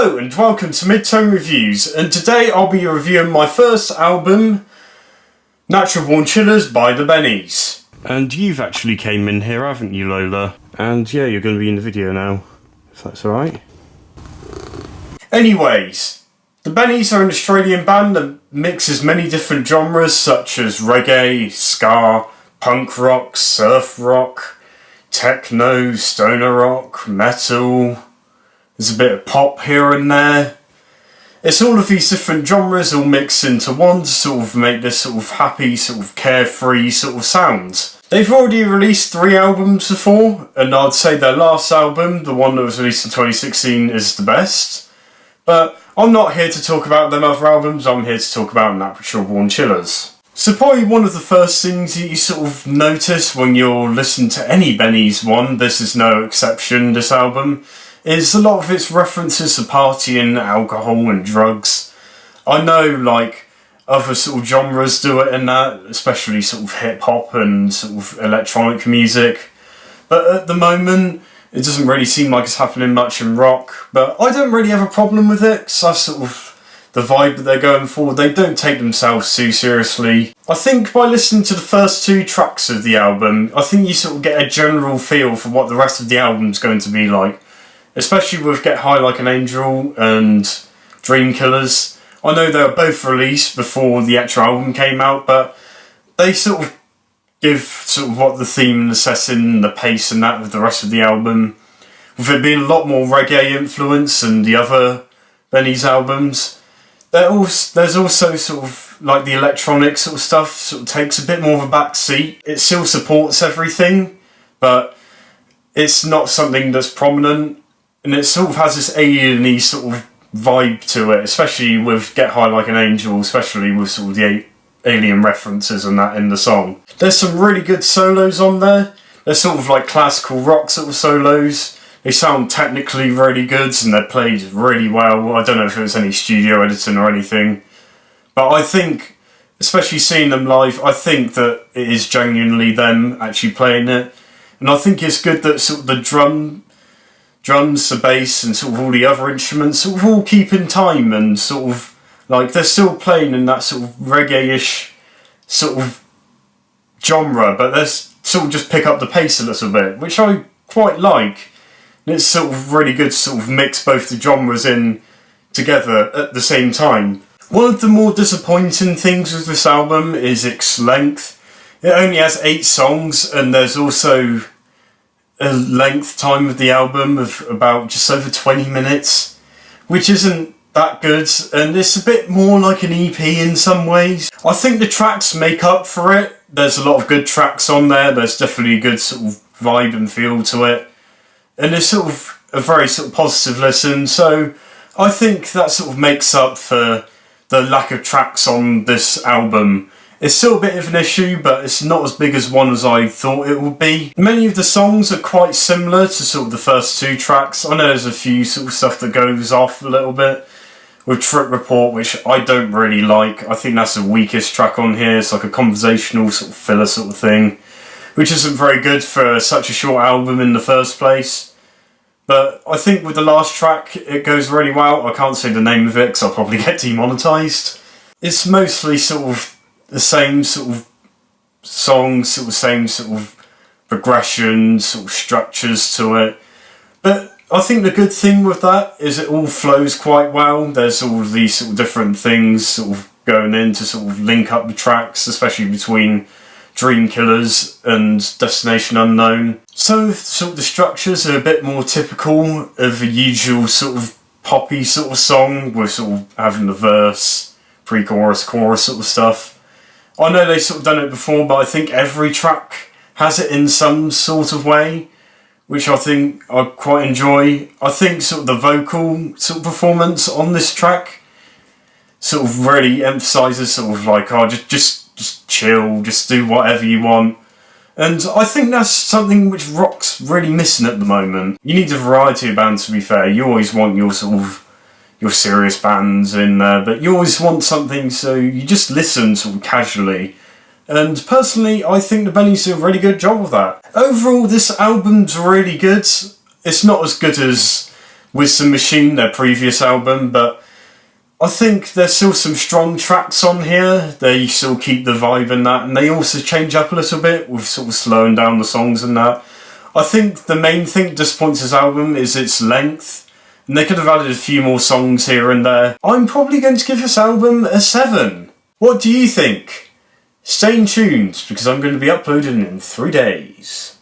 Hello and welcome to Midtone Reviews, and today I'll be reviewing my first album, Natural Born Chillers by the Bennies. And you've actually came in here, haven't you, Lola? And yeah, you're going to be in the video now, if that's alright. Anyways, the Bennies are an Australian band that mixes many different genres such as reggae, ska, punk rock, surf rock, techno, stoner rock, metal. There's a bit of pop here and there. It's all of these different genres all mixed into one to sort of make this sort of happy, sort of carefree sort of sound. They've already released 3 albums before, and I'd say their last album, the one that was released in 2016, is the best. But I'm not here to talk about them other albums, I'm here to talk about Natural Born Chillers. So probably one of the first things that you sort of notice when you're listening to any Bennies one, this is no exception, this album, is a lot of its references to partying, alcohol and drugs. I know like other sort of genres do it in that, especially sort of hip hop and sort of electronic music. But at the moment, it doesn't really seem like it's happening much in rock. But I don't really have a problem with it, because that's sort of the vibe that they're going for. They don't take themselves too seriously. I think by listening to the first 2 tracks of the album, I think you sort of get a general feel for what the rest of the album's going to be like. Especially with Get High Like an Angel and Dream Killers. I know they were both released before the actual album came out, but they sort of give sort of what the theme and the setting and the pace and that with the rest of the album. With it being a lot more reggae influence than the other Bennies albums. There's also sort of like the electronic sort of stuff sort of takes a bit more of a back seat. It still supports everything, but it's not something that's prominent. And it sort of has this alien-y sort of vibe to it, especially with Get High Like an Angel, especially with sort of the alien references and that in the song. There's some really good solos on there. They're sort of like classical rock sort of solos. They sound technically really good and they're played really well. I don't know if it was any studio editing or anything. But I think, especially seeing them live, I think that it is genuinely them actually playing it. And I think it's good that sort of the drums, the bass and sort of all the other instruments sort of all keep in time and sort of like they're still playing in that sort of reggae-ish sort of genre, but they sort of just pick up the pace a little bit, which I quite like. And it's sort of really good to sort of mix both the genres in together at the same time. One of the more disappointing things with this album is its length. It only has 8 songs and there's also a length time of the album of about just over 20 minutes, which isn't that good, and it's a bit more like an EP in some ways. I think the tracks make up for it. There's a lot of good tracks on there, there's definitely a good sort of vibe and feel to it, and it's sort of a very sort of positive listen, so I think that sort of makes up for the lack of tracks on this album. It's still a bit of an issue, but it's not as big as one as I thought it would be. Many of the songs are quite similar to sort of the first 2 tracks. I know there's a few sort of stuff that goes off a little bit with Trip Report, which I don't really like. I think that's the weakest track on here. It's like a conversational sort of filler sort of thing, which isn't very good for such a short album in the first place. But I think with the last track, it goes really well. I can't say the name of it because I'll probably get demonetised. It's mostly sort of the same sort of songs, sort of same sort of progression, sort of structures to it. But I think the good thing with that is it all flows quite well. There's all of these sort of different things sort of going in to sort of link up the tracks, especially between Dream Killers and Destination Unknown. So sort of the structures are a bit more typical of a usual sort of poppy sort of song with sort of having the verse, pre-chorus, chorus sort of stuff. I know they've sort of done it before, but I think every track has it in some sort of way, which I think I quite enjoy. I think sort of the vocal sort of performance on this track sort of really emphasises sort of like, oh, just chill, just do whatever you want. And I think that's something which rock's really missing at the moment. You need a variety of bands, to be fair. You always want your sort of your serious bands in there, but you always want something so you just listen sort of casually. And personally, I think the Bennies do a really good job of that. Overall, this album's really good. It's not as good as Wisdom Machine, their previous album, but I think there's still some strong tracks on here. They still keep the vibe and that, and they also change up a little bit with sort of slowing down the songs and that. I think the main thing that disappoints this album is its length, and they could have added a few more songs here and there. I'm probably going to give this album a 7. What do you think? Stay tuned, because I'm going to be uploading in 3 days.